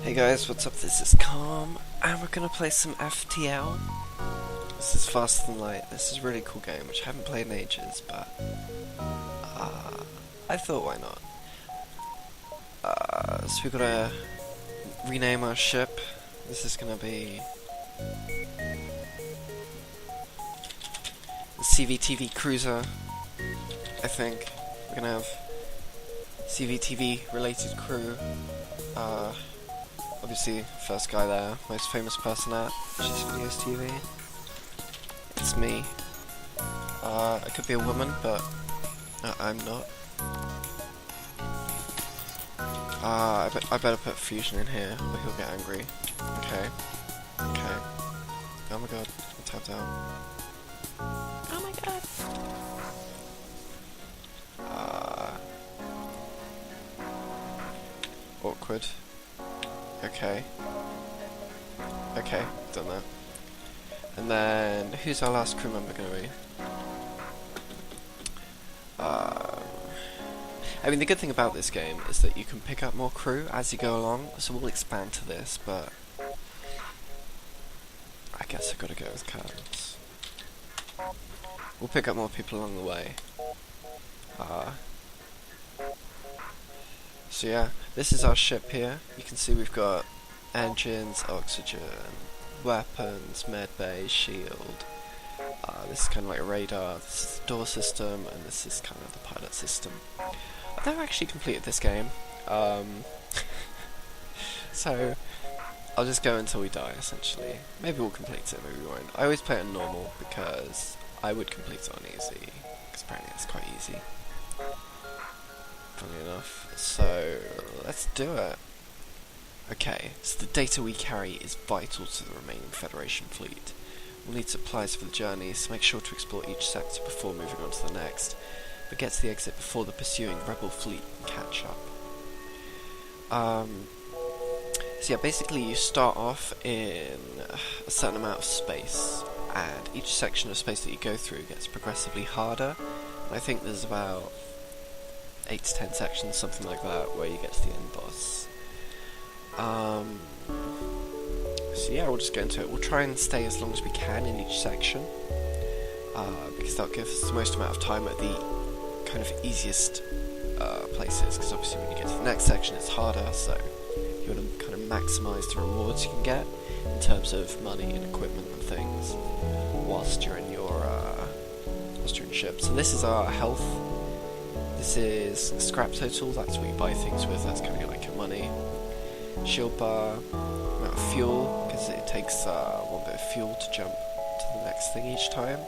Hey guys, what's up? This is Calm, and we're gonna play some FTL. This is Faster Than Light. This is a really cool game, which I haven't played in ages, but I thought, why not? So we've gotta rename our ship. This is gonna be the CVTV Cruiser, I think. We're gonna have CVTV related crew. Obviously, first guy there, most famous person at Just Videos TV. It's me. I could be a woman, but I'm not. I better put Fusion in here, or he'll get angry. Okay. Okay. Oh my god, I tapped out. Oh my god. Awkward. Okay. Okay, done that. And then, who's our last crew member gonna be? I mean, the good thing about this game is that you can pick up more crew as you go along, so we'll expand to this, but I guess I've got to go with cards. We'll pick up more people along the way. So yeah, this is our ship here. You can see we've got engines, oxygen, weapons, medbay, shield. This is kind of like a radar, this is the door system, and this is kind of the pilot system. I've never actually completed this game, so I'll just go until we die, essentially. Maybe we'll complete it, maybe we won't. I always play it on normal, because I would complete it on easy, because apparently it's quite easy. Funny enough. So, let's do it. Okay, so the data we carry is vital to the remaining Federation fleet. We'll need supplies for the journey, so make sure to explore each sector before moving on to the next, but get to the exit before the pursuing rebel fleet can catch up. So yeah, basically you start off in a certain amount of space, and each section of space that you go through gets progressively harder, and I think there's about 8 to 10 sections, something like that, where you get to the end boss. So yeah, we'll just get into it. We'll try and stay as long as we can in each section, because that'll give us the most amount of time at the kind of easiest places, because obviously when you get to the next section it's harder, so you want to kind of maximise the rewards you can get in terms of money and equipment and things whilst you're in your ship. So this is our health. This is scrap total, that's what you buy things with, that's kind of like your money. Shield bar, amount of fuel, because it takes one bit of fuel to jump to the next thing each time.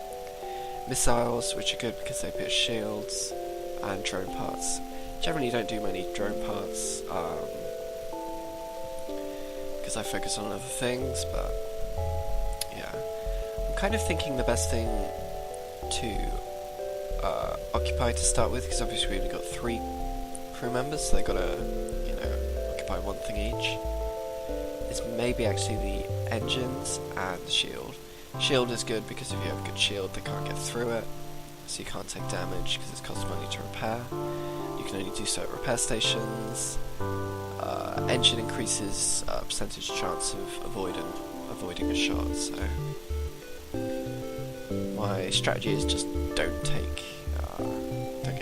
Missiles, which are good because they pierce shields, and drone parts. Generally don't do many drone parts, because I focus on other things, but yeah. I'm kind of thinking the best thing to occupy to start with, because obviously we've only got 3 crew members, so they've got to, occupy one thing each. It's maybe actually the engines and the shield. Shield is good because if you have a good shield, they can't get through it, so you can't take damage because it costs money to repair. You can only do so at repair stations. Engine increases percentage chance of avoiding a shot, so my strategy is just don't get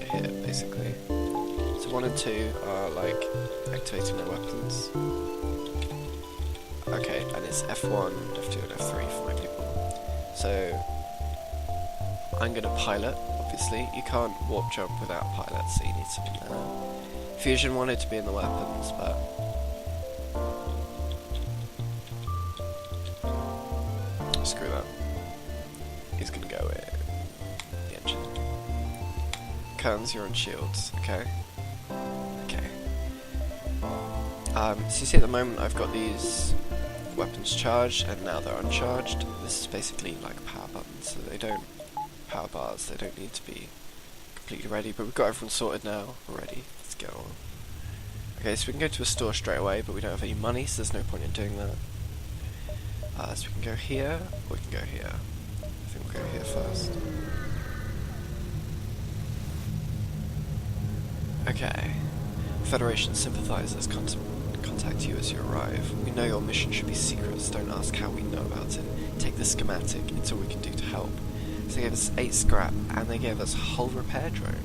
hit, basically. So 1 and 2 are like activating their weapons. Okay, and it's F1, F2 and F3 for my people. So I'm gonna pilot, obviously. You can't warp jump without pilot, so you need something there. Fusion wanted to be in the weapons, but screw that. He's gonna go with the engine. Kerns, you're on shields, okay. Okay. So you see at the moment I've got these weapons charged, and now they're uncharged. This is basically like power buttons, so they don't, power bars, they don't need to be completely ready, but we've got everyone sorted now, we're ready, let's go on. Okay, so we can go to a store straight away, but we don't have any money, so there's no point in doing that. So we can go here, or we can go here. I think we'll go here first. Okay. Federation sympathizers contact contact you as you arrive. We know your mission should be secret, so don't ask how we know about it. Take the schematic, it's all we can do to help. So they gave us 8 scrap, and they gave us a hull repair drone.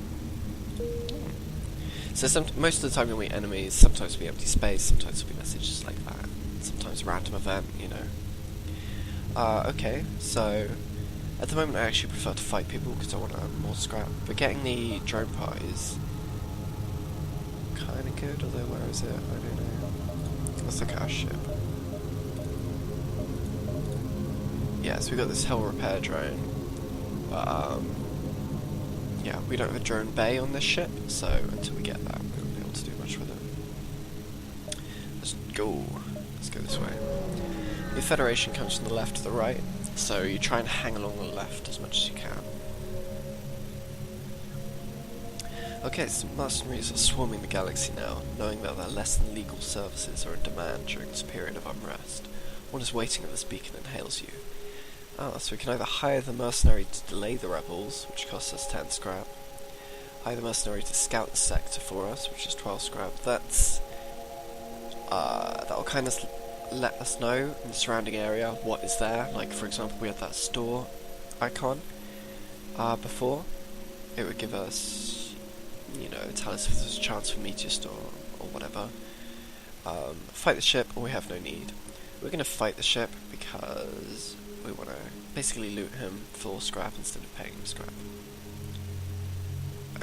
So most of the time you'll meet enemies, sometimes it'll be empty space, sometimes it'll be messages like that, sometimes a random event, you know. Okay, so at the moment I actually prefer to fight people because I want to earn more scrap, but getting the drone part is kind of good, although where is it? I don't know. Let's look at our ship. Yeah, so we got this hull repair drone, but yeah, we don't have a drone bay on this ship, so until we get that, we won't be able to do much with it. Let's go. Let's go this way. The Federation comes from the left to the right, so you try and hang along the left as much as you can. Okay, so mercenaries are swarming the galaxy now, knowing that their less than legal services are in demand during this period of unrest. One is waiting at this beacon and hails you. So we can either hire the mercenary to delay the rebels, which costs us 10 scrap, hire the mercenary to scout the sector for us, which is 12 scrap. That'll kind of let us know in the surrounding area what is there. Like, for example, we had that store icon before. It would give us, you know, tell us if there's a chance for meteor store or whatever. Fight the ship, or we have no need. We're going to fight the ship because we want to basically loot him for scrap instead of paying him scrap.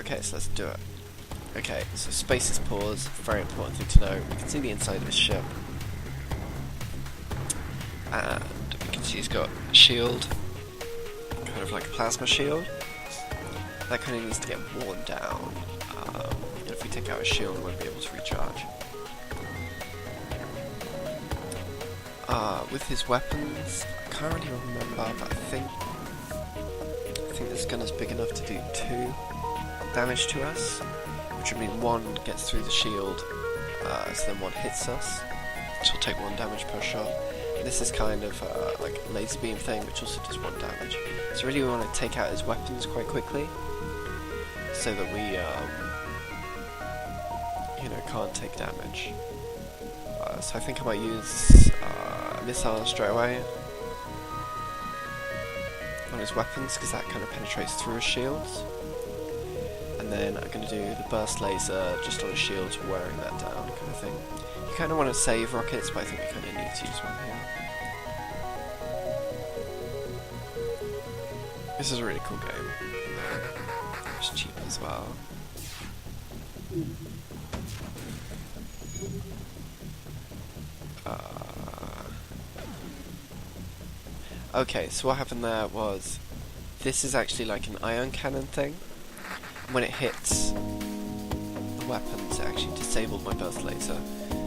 Okay, so let's do it. Okay, so space is pause, very important thing to know. We can see the inside of his ship. And we can see he's got a shield, kind of like a plasma shield. That kind of needs to get worn down. And if we take out his shield, we won't be able to recharge. With his weapons, I can't really remember, but I think this gun is big enough to do 2 damage to us, which would mean 1 gets through the shield, so then 1 hits us, which will take 1 damage per shot. And this is kind of like a laser beam thing, which also does 1 damage. So really we want to take out his weapons quite quickly, so that we, you know, can't take damage. So I think I might use missile straight away on his weapons, because that kind of penetrates through his shields. And then I'm going to do the burst laser just on his shields, wearing that down kind of thing. You kind of want to save rockets, but I think we kind of need to use one here. This is a really cool game. It's cheap as well. Okay, so what happened there was, this is actually like an ion cannon thing. When it hits the weapons, it actually disabled my burst laser.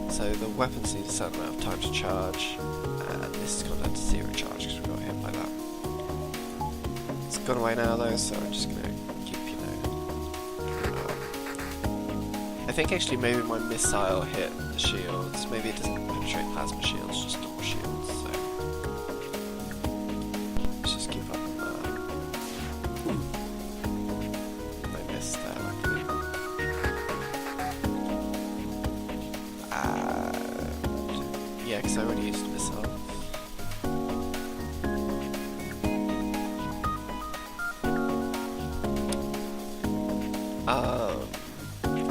So the weapons need a certain amount of time to charge, and this has gone down to 0 charge because we got hit by that. It's gone away now though, so I'm just going to keep, you know... I think actually maybe my missile hit the shields. Maybe it doesn't penetrate plasma shields, just normal shields, so... let's just keep up on that. I missed that, luckily. Yeah, because I already used the missile.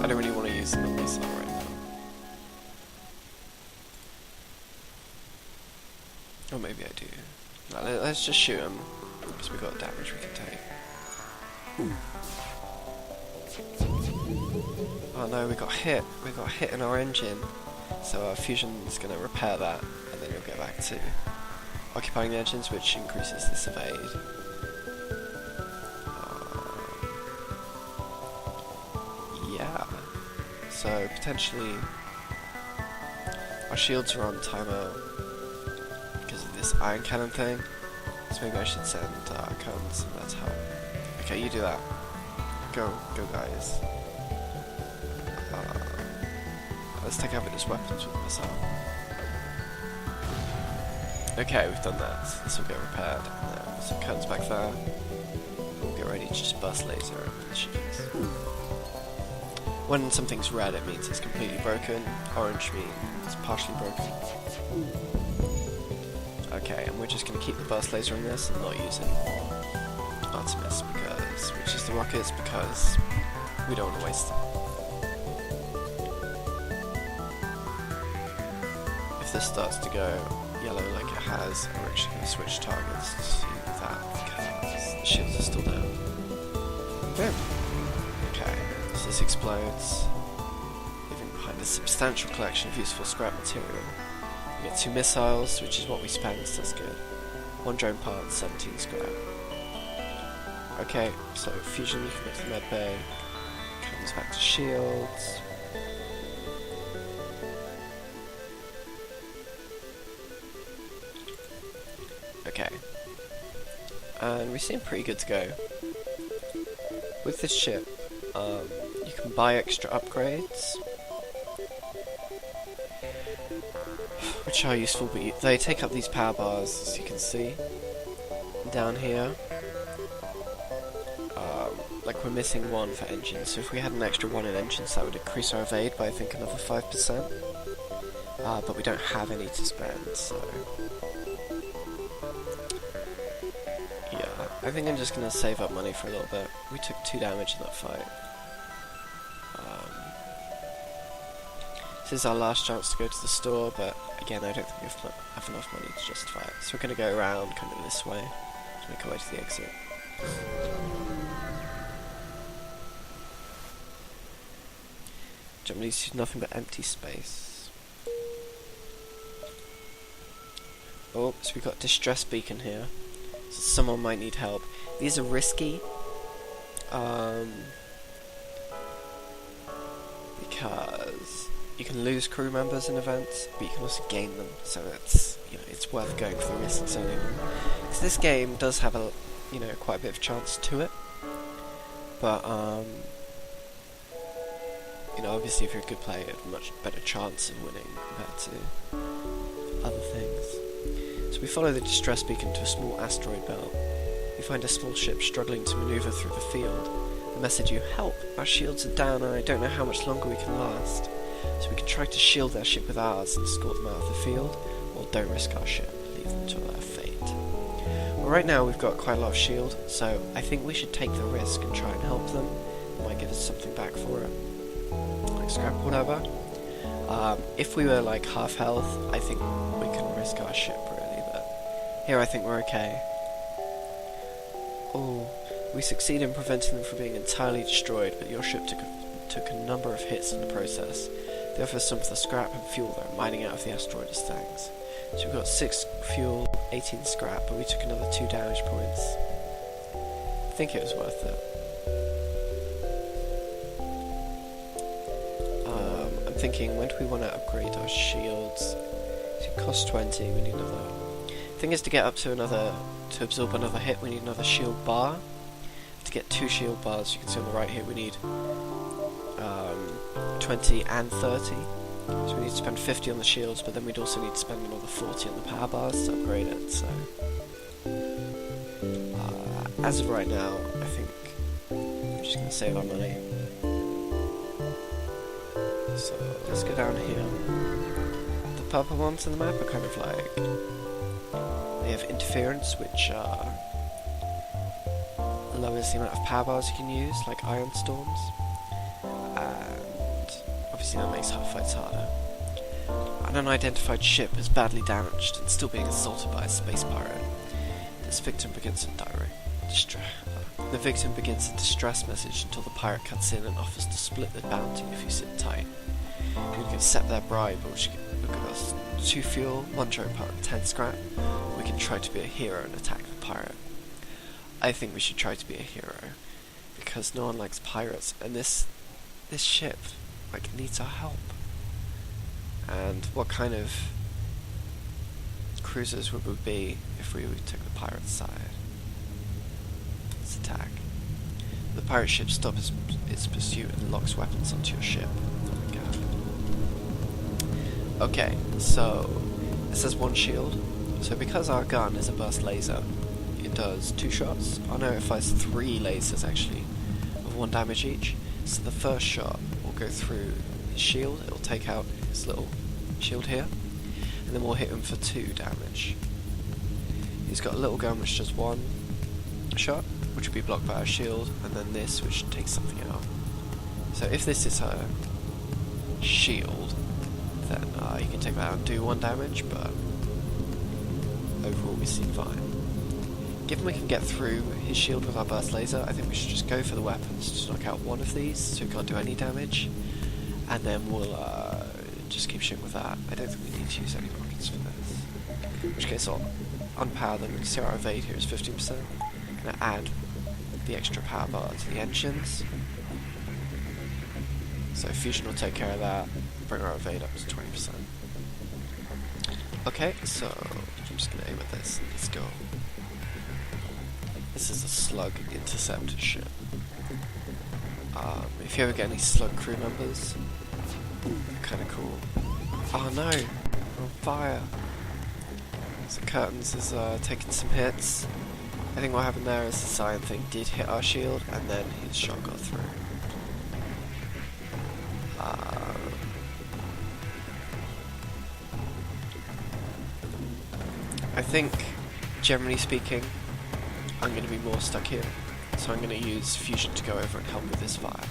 I don't really want to use the missile right now. Or maybe I do. No, let's just shoot him, because we've got damage we can take. Oh no, we got hit. We got hit in our engine. So our fusion is going to repair that, and then you'll get back to occupying the engines, which increases this evade. Yeah. So potentially our shields are on timer because of this ion cannon thing. So maybe I should send cones, and that's how. Okay, you do that. Go guys. Let's take out his weapons with the missile. Okay, we've done that. So this will get repaired. And then put some cones back there. We'll get ready to just burst laser over the shields. When something's red, it means it's completely broken. Orange means it's partially broken. Okay, and we're just going to keep the burst laser in this and not use any more Artemis, which is the rockets, because we don't want to waste them. If this starts to go yellow like it has, we're actually going to switch targets to that because the shields are still down. Boom. Okay, so this explodes, leaving behind a substantial collection of useful scrap material. We get 2 missiles, which is what we spent, so that's good. 1 drone part, 17 scrap. Okay, so fusion, you can get to the med bay, comes back to shields. Okay, and we seem pretty good to go. With this ship, you can buy extra upgrades, which are useful, but they take up these power bars, as you can see, down here. Like we're missing 1 for engines, so if we had an extra 1 in engines, that would increase our evade by I think another 5%. But we don't have any to spend, so... yeah, I think I'm just going to save up money for a little bit. We took 2 damage in that fight. This is our last chance to go to the store, but again, I don't think we have enough money to justify it. So we're going to go around kind of this way to make our way to the exit. Jump leads to nothing but empty space. Oh, so we've got distress beacon here. So someone might need help. These are risky. Because you can lose crew members in events, but you can also gain them. So it's, you know, it's worth going for the risks on it. Because this game does have a, you know, quite a bit of chance to it. But you know, obviously if you're a good player, you have a much better chance of winning compared to other things. So we follow the distress beacon to a small asteroid belt. We find a small ship struggling to maneuver through the field. The message, "You help, our shields are down and I don't know how much longer we can last." So we can try to shield their ship with ours and escort them out of the field, or don't risk our ship, leave them to their fate. Well, right now we've got quite a lot of shield, so I think we should take the risk and try and help them. It might give us something back for it. Like scrap or whatever. If we were like half health, I think we can risk our ship really, but here I think we're okay. Oh, we succeed in preventing them from being entirely destroyed, but your ship took a number of hits in the process. They offer some of the scrap and fuel they're mining out of the asteroid as thanks. So we've got 6 fuel, 18 scrap, but we took another 2 damage points. I think it was worth it. I'm thinking, when do we want to upgrade our shields? It costs 20, we need another. The thing is, to get up to absorb another hit, we need another shield bar. To get 2 shield bars, you can see on the right here, we need 20 and 30. So we need to spend 50 on the shields, but then we'd also need to spend another 40 on the power bars to upgrade it, so... as of right now, I think we're just going to save our money. So, let's go down here. The purple ones on the map are kind of like... they have interference, which lowers the amount of power bars you can use, like iron storms. And obviously that makes fights harder. An unidentified ship is badly damaged and still being assaulted by a space pirate. The victim begins a distress message until the pirate cuts in and offers to split the bounty if you sit tight. You can accept their bribe, which will give us 2 fuel, 1 drone part and 10 scrap. We can try to be a hero and attack the pirate. I think we should try to be a hero, because no one likes pirates, and this ship, like, needs our help. And what kind of cruisers would we be if we took the pirate's side? Let's attack. The pirate ship stops its pursuit and locks weapons onto your ship. Oh my god. Okay, so this has 1 shield. So because our gun is a burst laser, it does 2 shots. Oh no, it fires 3 lasers actually, of 1 damage each. So the first shot will go through his shield, it'll take out his little shield here, and then we'll hit him for 2 damage. He's got a little gun which does 1 shot, which will be blocked by our shield, and then this which takes something out. So if this is her shield, then you can take that out and do 1 damage, but overall we seem fine. Given we can get through his shield with our burst laser, I think we should just go for the weapons to knock out 1 of these, so he can't do any damage, and then we'll just keep shooting with that. I don't think we need to use any rockets for this. In which case I'll unpower them. You can see our evade here is 15%. I'm going to add the extra power bar to the engines. So fusion will take care of that, bring our evade up to 20%. Okay, so I'm just going to aim at this. Let's go. This is a slug interceptor ship. If you ever get any slug crew members, they're kind of cool. Oh no, we're on fire. So Curtains is taking some hits. I think what happened there is the cyan thing did hit our shield, and then his shot got through. I think, generally speaking, I'm going to be more stuck here, so I'm going to use fusion to go over and help with this fire.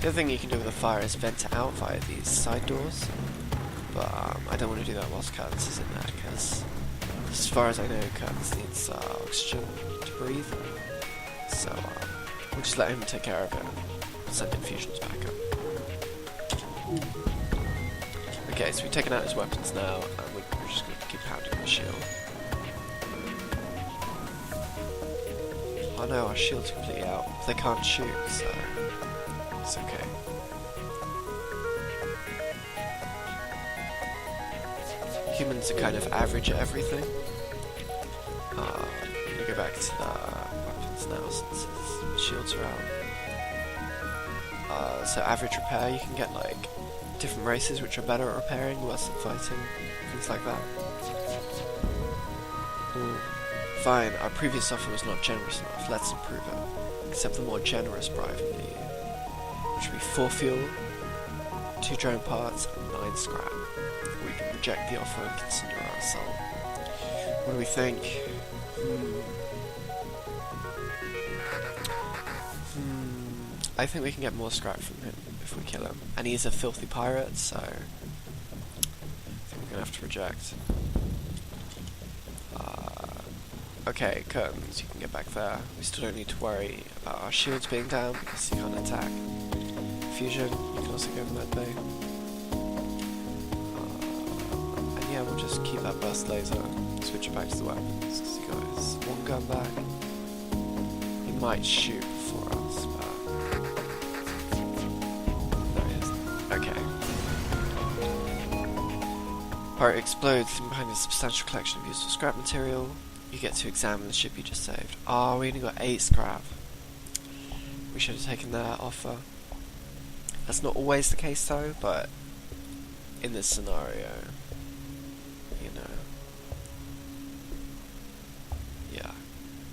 The other thing you can do with the fire is vent it out via these side doors, but I don't want to do that whilst Curtains is in there, because as far as I know, Curtains needs oxygen to breathe, so we'll just let him take care of it and send in fusions back up. Okay, so we've taken out his weapons now, and we're just going to keep pounding the shield. Oh no, our shield's completely out. They can't shoot, so it's okay. Humans are kind of average at everything. I'm going to go back to the weapons now since his shields are out. So average repair, you can get like different races which are better at repairing, worse at fighting, things like that. Fine, our previous offer was not generous enough, let's improve it. Accept the more generous bribe indeed. Which will be 4 fuel, 2 drone parts, and 9 scrap. We can reject the offer and continue our assault. What do we think? I think we can get more scrap from him if we kill him. And he's a filthy pirate, so I think we're going to have to reject. Okay, Curtains, you can get back there. We still don't need to worry about our shields being down because he can't attack. Fusion, you can also go in that bay. And yeah, we'll just keep that burst laser, switch it back to the weapons because he got his 1 gun back. He might shoot for us, but no, he isn't. Okay. Pirate explodes, leaving behind a substantial collection of useful scrap material. You get to examine the ship you just saved. Oh, we only got 8 scrap. We should have taken that offer. That's not always the case though, but in this scenario, you know. Yeah.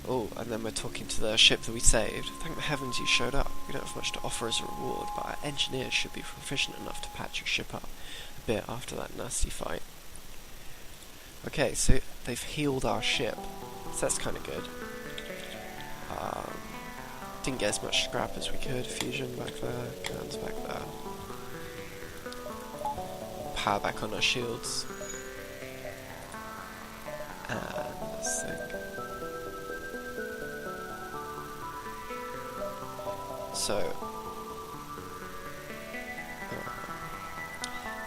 Oh, and then we're talking to the ship that we saved. Thank the heavens you showed up. We don't have much to offer as a reward, but our engineers should be proficient enough to patch your ship up a bit after that nasty fight. Okay, so they've healed our ship, so that's kind of good. Didn't get as much scrap as we could. Fusion back there, guns back there. Power back on our shields. And this thing. So,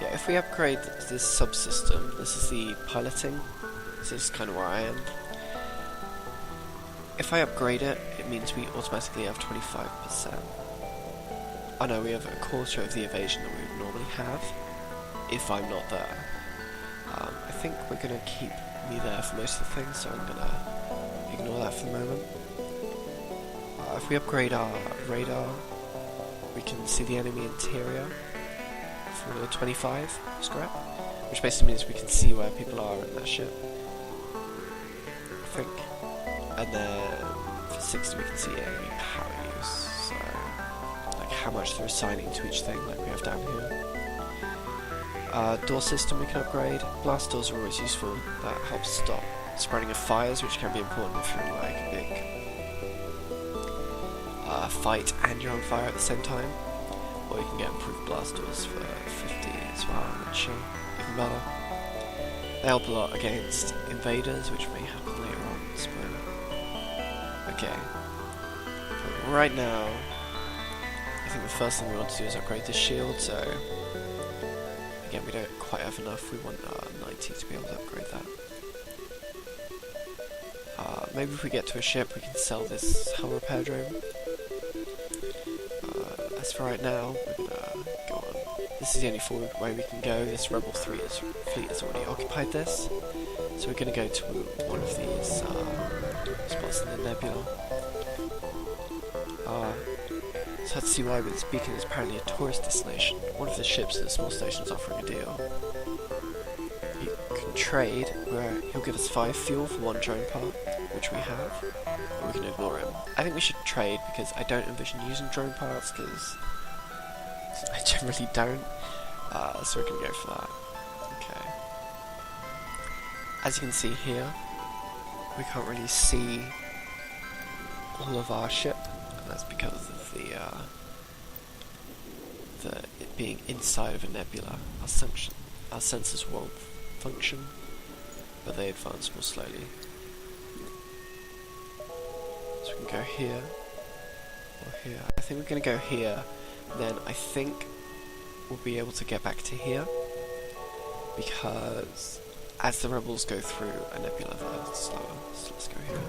yeah, if we upgrade this subsystem, this is the piloting, this is kind of where I am. If I upgrade it, it means we automatically have 25%. Oh no, we have a quarter of the evasion that we would normally have, if I'm not there. I think we're going to keep me there for most of the things, so I'm going to ignore that for the moment. If we upgrade our radar, we can see the enemy interior for 25 scrap, which basically means we can see where people are in that ship, I think. And then for 60 we can see enemy power use, so like how much they're assigning to each thing, like we have down here. Door system we can upgrade. Blast doors are always useful. That helps stop spreading of fires, which can be important if you're in like a big fight and you're on fire at the same time. Or you can get improved blast doors for 50 as well, which are even better. They help a lot against invaders, which may happen later on. Spoiler. Okay. But right now, I think the first thing we want to do is upgrade this shield, so again, we don't quite have enough. We want 90 to be able to upgrade that. Maybe if we get to a ship, we can sell this hull repair drone. As for right now, we're gonna go on. This is the only forward way we can go. This Rebel 3 fleet has already occupied this, so we're gonna go to one of these spots in the nebula. So let's see why, but this beacon is apparently a tourist destination. One of the ships at the small station is offering a deal. You can trade, where he'll give us 5 fuel for 1 drone part, which we have, or we can ignore him. I think we should trade, because I don't envision using drone parts, because I generally don't, so we're going to go for that. Okay. As you can see here, we can't really see all of our ship, and that's because of it being inside of a nebula. Our sensors won't function, but they advance more slowly. So we can go here, or here. I think we're going to go here, then I think we'll be able to get back to here, because as the rebels go through a nebula, they're slower. So let's go here.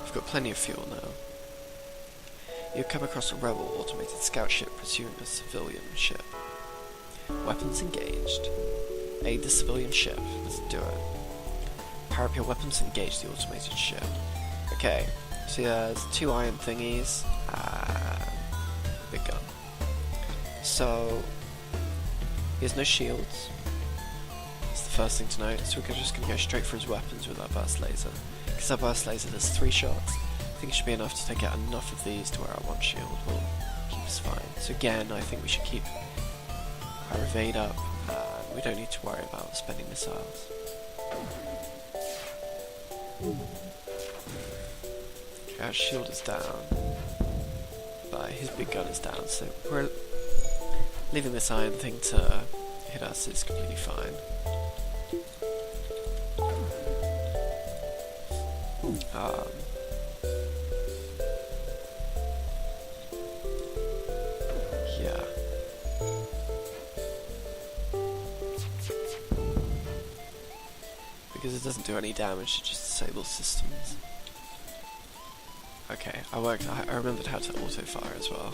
We've got plenty of fuel now. You come across a rebel automated scout ship pursuing a civilian ship. Weapons engaged. Aid the civilian ship. Let's do it. Power up your weapons and engage the automated ship. Okay, so there's 2 iron thingies and a big gun. So, he has no shields. That's the first thing to note. So we're just going to go straight for his weapons with our burst laser. Because our burst laser does 3 shots. I think it should be enough to take out enough of these to where our 1 shield will keep us fine. So again, I think we should keep our evade up, and we don't need to worry about spending missiles. Okay, our shield is down, but his big gun is down, so we're leaving this iron thing to hit us is completely fine. Yeah. Because it doesn't do any damage, it just disables systems. Okay, I remembered how to auto fire as well.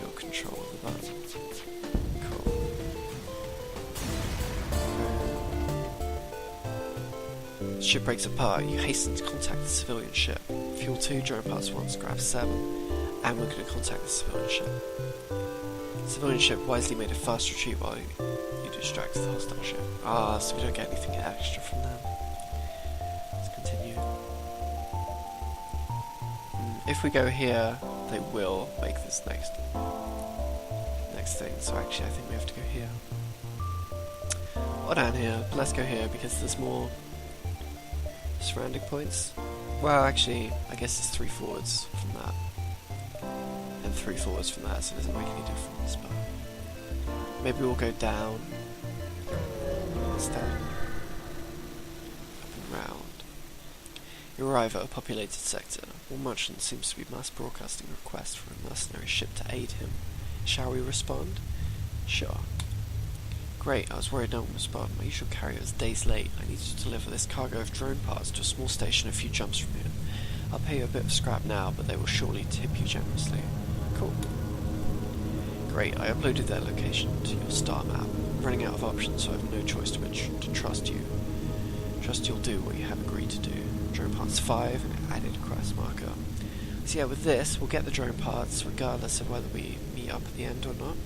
Your control of the button. Cool. The ship breaks apart, you hasten to contact the civilian ship. Fuel 2, drone parts 1, scrap 7, and we're going to contact the civilian ship. The civilian ship wisely made a fast retreat while you distracted the hostile ship. So we don't get anything extra from them. Let's continue. If we go here, they will make this next thing, so actually I think we have to go here. Or down here, but let's go here because there's more surrounding points. Well, actually, I guess it's 3 forwards from that, and 3 forwards from that, so it doesn't make any difference, but maybe we'll go down, instead, up and round. You arrive at a populated sector. One merchant seems to be mass broadcasting a request for a mercenary ship to aid him. Shall we respond? Sure. Great, I was worried no one would respond. My usual carrier is days late. I need to deliver this cargo of drone parts to a small station a few jumps from here. I'll pay you a bit of scrap now, but they will surely tip you generously. Cool. Great, I uploaded their location to your star map. I'm running out of options, so I have no choice to trust you. Trust you'll do what you have agreed to do. Drone parts 5, and added quest marker. So yeah, with this, we'll get the drone parts regardless of whether we meet up at the end or not.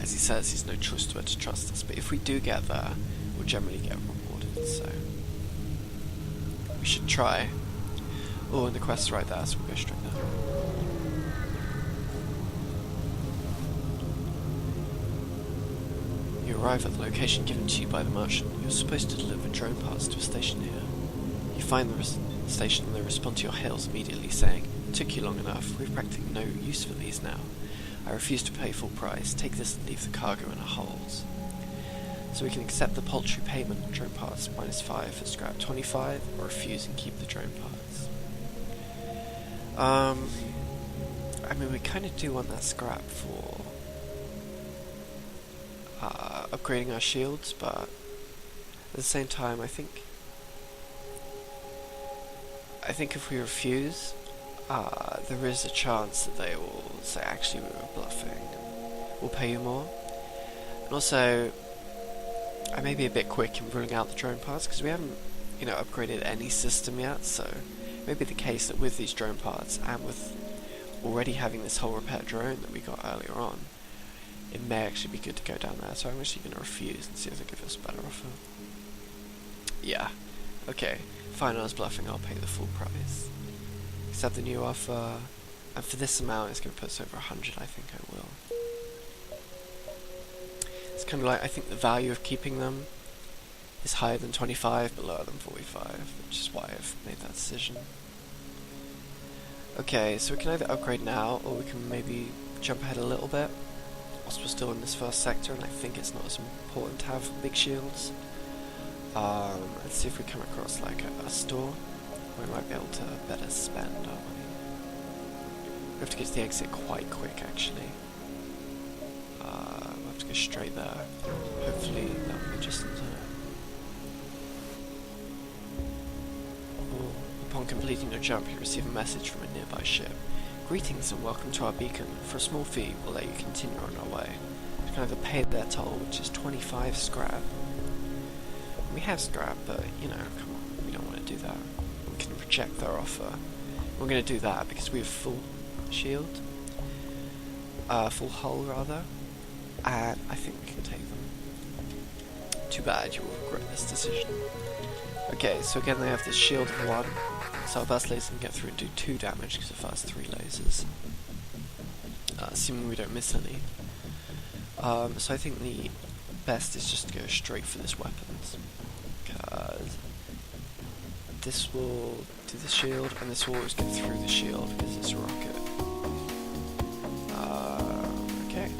As he says, he's no choice but to trust us, but if we do get there, we'll generally get rewarded, so we should try. Oh, and the quest's right there, so we'll go straight there. You arrive at the location given to you by the merchant. You're supposed to deliver drone parts to a station here. You find the station and they respond to your hails immediately, saying, "It took you long enough. We've practically no use for these now. I refuse to pay full price. Take this and leave the cargo in our holds." So we can accept the paltry payment, drone parts -5 for scrap 25, or refuse and keep the drone parts. I mean, we kind of do want that scrap for upgrading our shields, but at the same time, I think if we refuse, there is a chance that they will say, "Actually, we were bluffing. We'll pay you more." And also, I may be a bit quick in ruling out the drone parts because we haven't, upgraded any system yet. So it may be the case that with these drone parts and with already having this whole repair drone that we got earlier on, it may actually be good to go down there. So I'm actually going to refuse and see if they give us a better offer. Yeah. Okay. Fine, I was bluffing. I'll pay the full price. Accept the new offer. And for this amount, it's going to put us over 100. I think I will. It's kind of like, I think the value of keeping them is higher than 25, but lower than 45, which is why I've made that decision. Okay, so we can either upgrade now, or we can maybe jump ahead a little bit, whilst we're still in this first sector, and I think it's not as important to have big shields. Let's see if we come across like a store where we might be able to better spend our money. We have to get to the exit quite quick, actually. We'll have to go straight there. Hopefully that'll be just in time. Upon completing your jump, you receive a message from a nearby ship. "Greetings and welcome to our beacon. For a small fee, we'll let you continue on our way." We can either pay their toll, which is 25 scrap. We have scrap, but, come on, we don't want to do that. We can reject their offer. We're going to do that because we have full shield. Full hull, rather. And I think we can take them. Too bad, you will regret this decision. Okay, so again they have this shield of 1. So our burst lasers can get through and do 2 damage because it fires 3 lasers. Assuming we don't miss any. So I think the best is just to go straight for this weapons. Because this will do the shield, and this will always get through the shield because it's a rocket. Okay,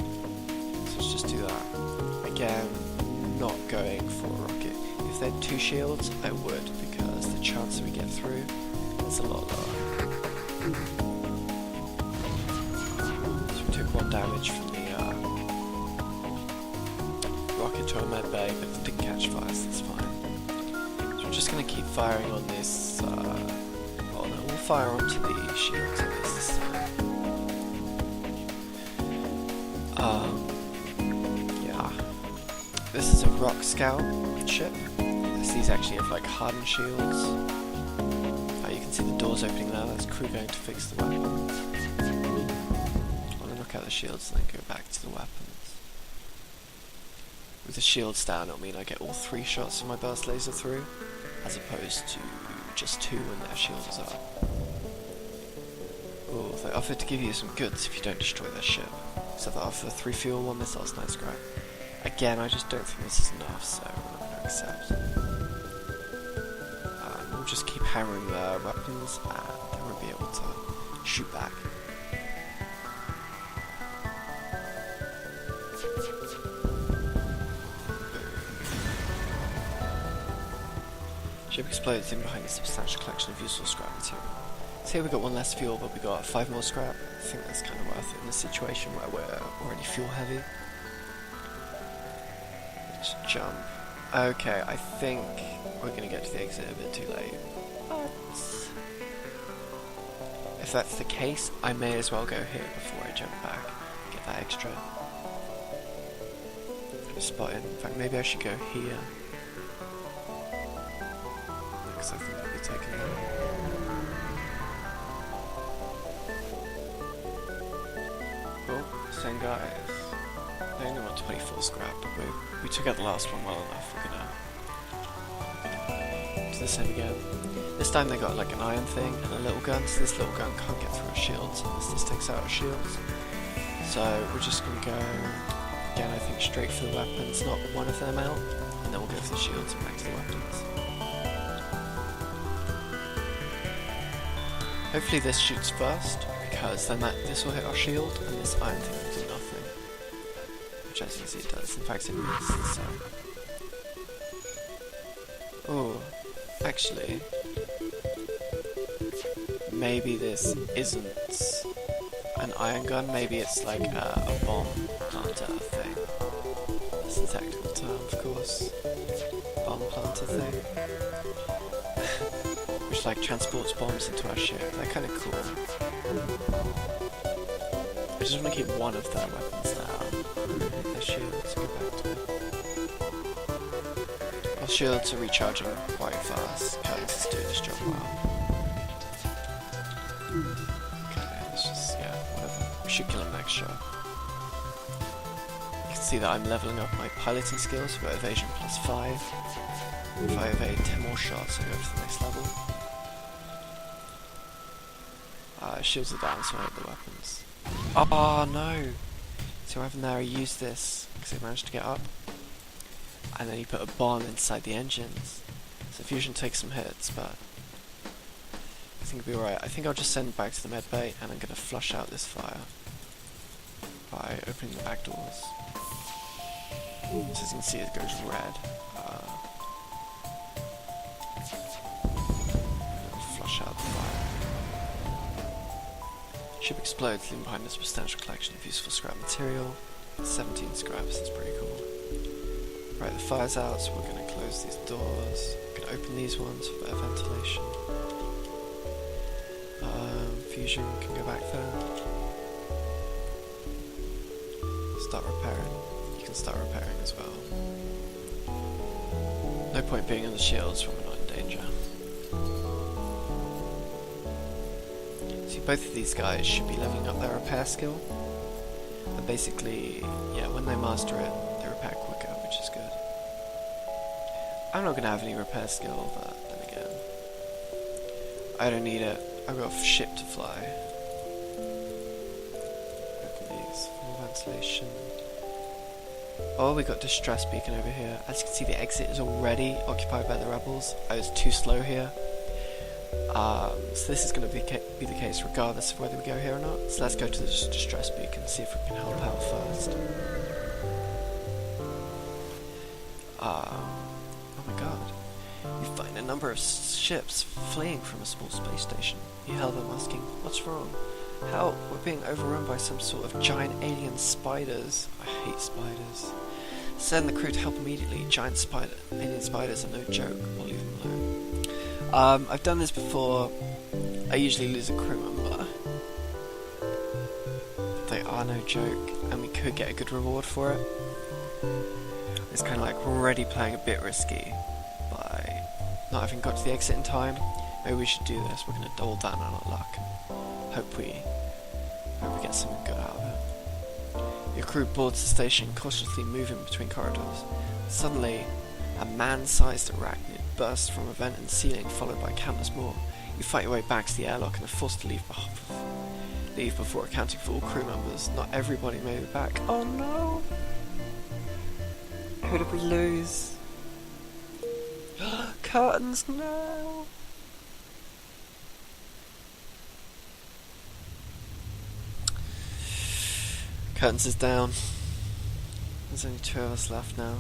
so let's just do that. Again, not going for a rocket. If they had 2 shields, I would, because the chance that we get through is a lot lower. So we took 1 damage from the rocket to our med bay, but it didn't catch fire, so that's fine. So we're just going to keep firing on this, well no, we'll fire onto the shields I guess this time. Yeah. This is a rock scout ship. These actually have like hardened shields. You can see the doors opening there, that's crew going to fix the weapons. I want to knock out the shields and then go back to the weapons. With the shields down, it'll mean I get all 3 shots of my burst laser through, as opposed to just 2 when their shields are up. Oh, they offer to give you some goods if you don't destroy their ship. So they offer 3 fuel, 1 missiles, nice scrap. Again, I just don't think this is enough, so we're not going to accept. We'll just keep hammering their weapons, and they won't be able to shoot back. Ship explodes in behind a substantial collection of useful scrap material. So here we got 1 less fuel, but we got 5 more scrap. I think that's kind of worth it in this situation where we're already fuel heavy. Let's jump. Okay, I think we're going to get to the exit a bit too late. But if that's the case, I may as well go here before I jump back. Get that extra. Spot in. In fact, maybe I should go here. Because I think I'll be taking that. Oh, same guys. They only want 24 scrap, but we took out the last one well enough. We're gonna do the same again. This time they got like an iron thing and a little gun, so this little gun can't get through our shields unless this takes out our shields. So we're just going to go, again I think straight for the weapons, knock one of them out, and then we'll go for the shields and back to the weapons. Hopefully this shoots first, because then this will hit our shield, and this iron thing will do nothing. Which as you can see it does, in fact it misses, so... Oh, actually... maybe this isn't an iron gun, maybe it's like a bomb planter thing. That's the technical term, of course. Bomb planter thing. Which like transports bombs into our ship. They're kind of cool. I just want to keep one of their weapons now. Their shields, go back to it. Our shields are recharging quite fast. Curtis is doing this job well. Should kill him next shot. You can see that I'm leveling up my piloting skills. I've got evasion +5. If I evade 10 more shots, I go to the next level. Shields are down, so I hit the weapons. Oh no! So what happened there, he used this because he managed to get up, and then he put a bomb inside the engines. So fusion takes some hits, but I think it'll be alright. I think I'll just send it back to the medbay, and I'm going to flush out this fire by opening the back doors. So as you can see, it goes red. Flush out the fire. Ship explodes, leaving behind a substantial collection of useful scrap material. 17 scraps, that's pretty cool. Right, the fire's out, so we're going to close these doors. We're going to open these ones for better ventilation. Fusion can go back there. Start repairing. You can start repairing as well. No point being on the shields when we're not in danger. See, both of these guys should be leveling up their repair skill. And basically, yeah, when they master it, they repair quicker, which is good. I'm not going to have any repair skill, but then again, I don't need it. I've got a ship to fly. Open these, full ventilation. Oh, we got distress beacon over here. As you can see, the exit is already occupied by the rebels. I was too slow here. So this is going to be the case regardless of whether we go here or not. So let's go to the distress beacon and see if we can help out first. Oh my god. You find a number of ships fleeing from a small space station. You hail them asking, "What's wrong?" "Help, we're being overrun by some sort of giant alien spiders." I hate spiders. Send the crew to help immediately. Giant alien spiders are no joke. We'll leave them alone. I've done this before. I usually lose a crew member. They are no joke, and we could get a good reward for it. It's kind of like we're already playing a bit risky by not having got to the exit in time. Maybe we should do this. We're going to double down on our luck. Hope we get something good out of it. Your crew boards the station, cautiously moving between corridors. Suddenly, a man-sized arachnid bursts from a vent in the ceiling, followed by countless more. You fight your way back to the airlock and are forced to leave before accounting for all crew members. Not everybody made it back. Oh no! Who did we lose? Curtains, no! Curtains is down. There's only 2 of us left now.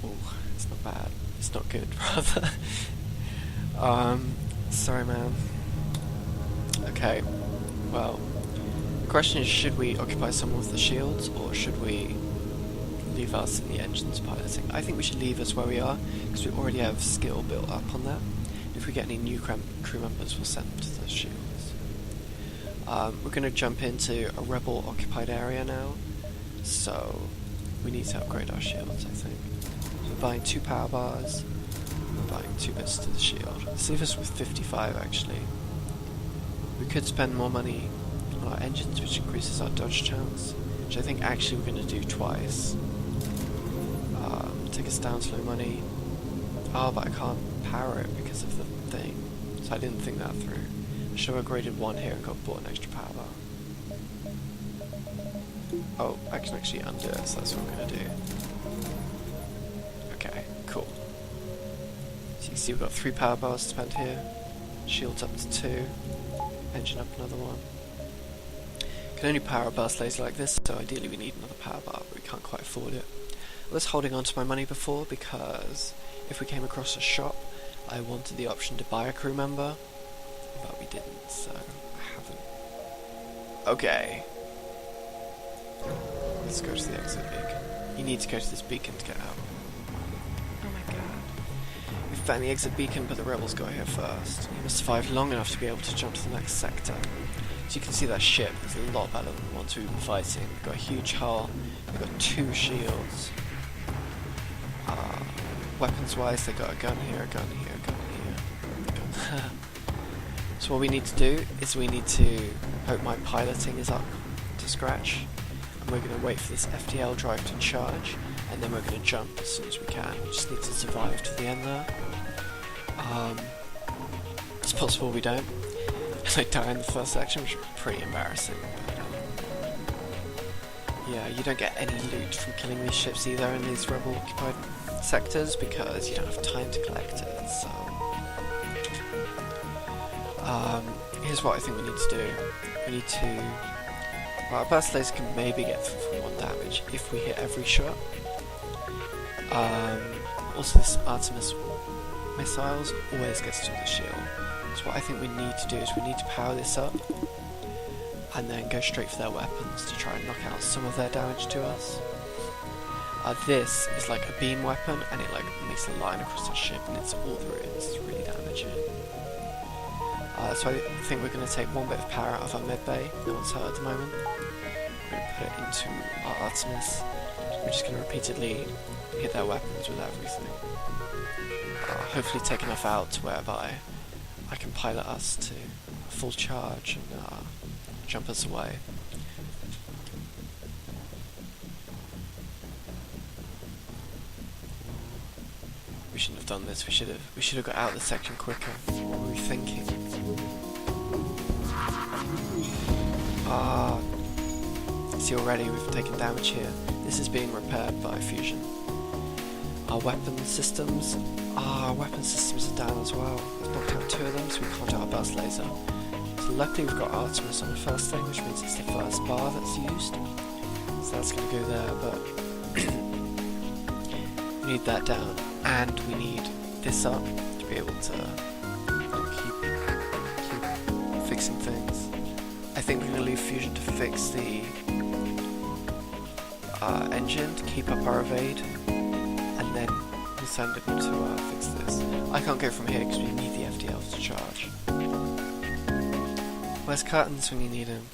Oh, it's not bad. It's not good, rather. Sorry, man. Okay, well, the question is, should we occupy some of the shields, or should we leave us in the engines piloting? I think we should leave us where we are, because we already have skill built up on that. If we get any new crew members, we'll send them to the shields. We're going to jump into a rebel occupied area now, so we need to upgrade our shields, I think. So we're buying 2 power bars, we're buying 2 bits to the shield. Let's leave us with 55 actually. We could spend more money on our engines, which increases our dodge chance, which I think actually we're going to do twice. Take us down slow money, Oh, but I can't power it because of the thing. So I didn't think that through. I should have upgraded one here and bought an extra power bar. Oh, I can actually undo it, so that's what I'm going to do. Okay, cool. So you can see we've got 3 power bars to spend here. Shields up to 2. Engine up another 1. Can only power a burst laser like this, so ideally we need another power bar, but we can't quite afford it. I was holding on to my money before because if we came across a shop, I wanted the option to buy a crew member, but we didn't, so I haven't. Okay. Let's go to the exit beacon. You need to go to this beacon to get out. Oh my god. We found the exit beacon, but the rebels got here first. You must survive long enough to be able to jump to the next sector. So you can see that ship is a lot better than the ones we've been fighting. We've got a huge hull, we've got 2 shields. Weapons wise, they've got a gun here, a gun here, a gun here, a gun. So what we need to do is we need to hope my piloting is up to scratch. And we're going to wait for this FTL drive to charge, and then we're going to jump as soon as we can. We just need to survive to the end there. It's possible we don't. I die in the first section, which is pretty embarrassing. But, yeah, you don't get any loot from killing these ships either in these rebel-occupied sectors because you don't have time to collect it. So, here's what I think we need to do. We need to. Well, our burst laser can maybe get through for 1 damage if we hit every shot. Also, this Artemis missiles always gets to the shield. So what I think we need to do is we need to power this up and then go straight for their weapons to try and knock out some of their damage to us. This is like a beam weapon and it like makes a line across our ship and it's all through it. It's really damaging. So I think we're going to take 1 bit of power out of our med bay. No one's hurt at the moment. We're going to put it into our Artemis. We're just going to repeatedly hit their weapons with everything. Hopefully take enough out to whereby I can pilot us to full charge and jump us away. We shouldn't have done this. We should have got out of the section quicker. What were we thinking? See already we've taken damage here. This is being repaired by fusion. Our weapon systems are down as well. We've knocked out 2 of them, so we can't do our burst laser. So luckily we've got Artemis on the first thing, which means it's the first bar that's used. So that's going to go there, but we need that down, and we need this up to be able to keep fixing things. I think we're going to leave fusion to fix the engine to keep up our evade, and then we'll send it to fix this. I can't go from here because we need the FTLs to charge. Where's Curtains when you need him?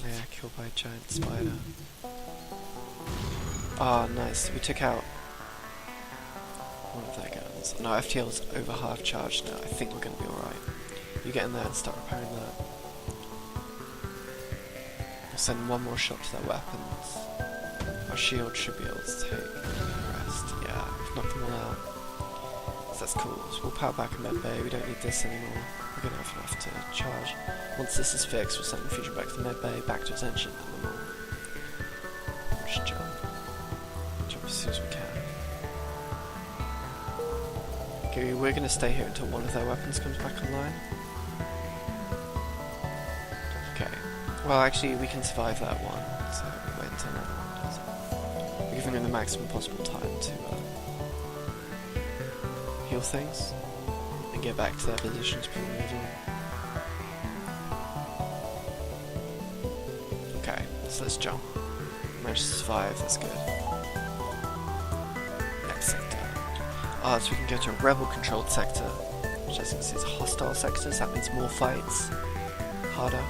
Yeah, killed by a giant spider. Nice. We took out one of their guns. No, FTL's over half charged now. I think we're going to be alright. You get in there and start repairing that. We'll send 1 more shot to their weapons. Our shield should be able to take the rest. Yeah, we've knocked them all out. So that's cool. So we'll power back a med bay. We don't need this anymore. We're going to have enough to charge. Once this is fixed, we'll send the fusion back to the med bay, back to its engine, and then we'll just jump. Jump as soon as we can. Okay, we're going to stay here until one of their weapons comes back online. Okay. Well, actually, we can survive that one, so we'll wait until that one does it. We're giving them the maximum possible time to heal things and get back to their positions before we do. Okay, so let's jump. Managed to survive, that's good. Next sector. So we can go to a rebel-controlled sector, which as you can see is hostile sectors, that means more fights, harder.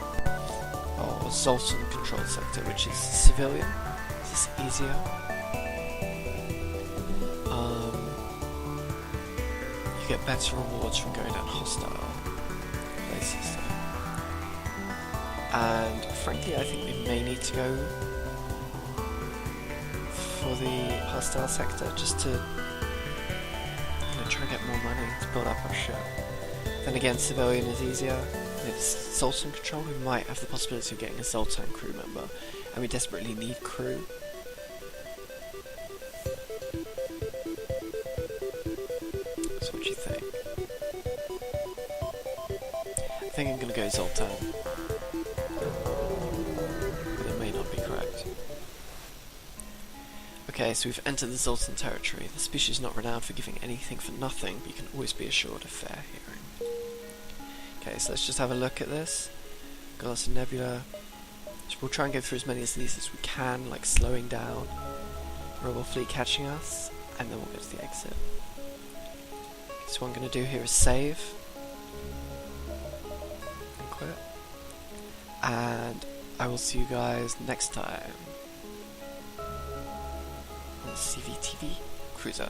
Or a Zoltan-controlled sector, which is civilian, this is easier. You get better rewards from going down hostile places. And frankly, I think we may need to go for for the hostile sector, just to try and get more money to build up our ship. Then again, civilian is easier. With Zoltan control, we might have the possibility of getting a Zoltan crew member, and we desperately need crew. So what do you think? I think I'm going to go Zoltan. But it may not be correct. Okay, so we've entered the Zoltan territory. The species is not renowned for giving anything for nothing, but you can always be assured of fair hearing. Okay, so let's just have a look at this. Got lots of nebula. So we'll try and go through as many of these as we can, like slowing down, rebel fleet catching us, and then we'll go to the exit. So what I'm going to do here is save and quit, and I will see you guys next time on the CVTV Cruiser.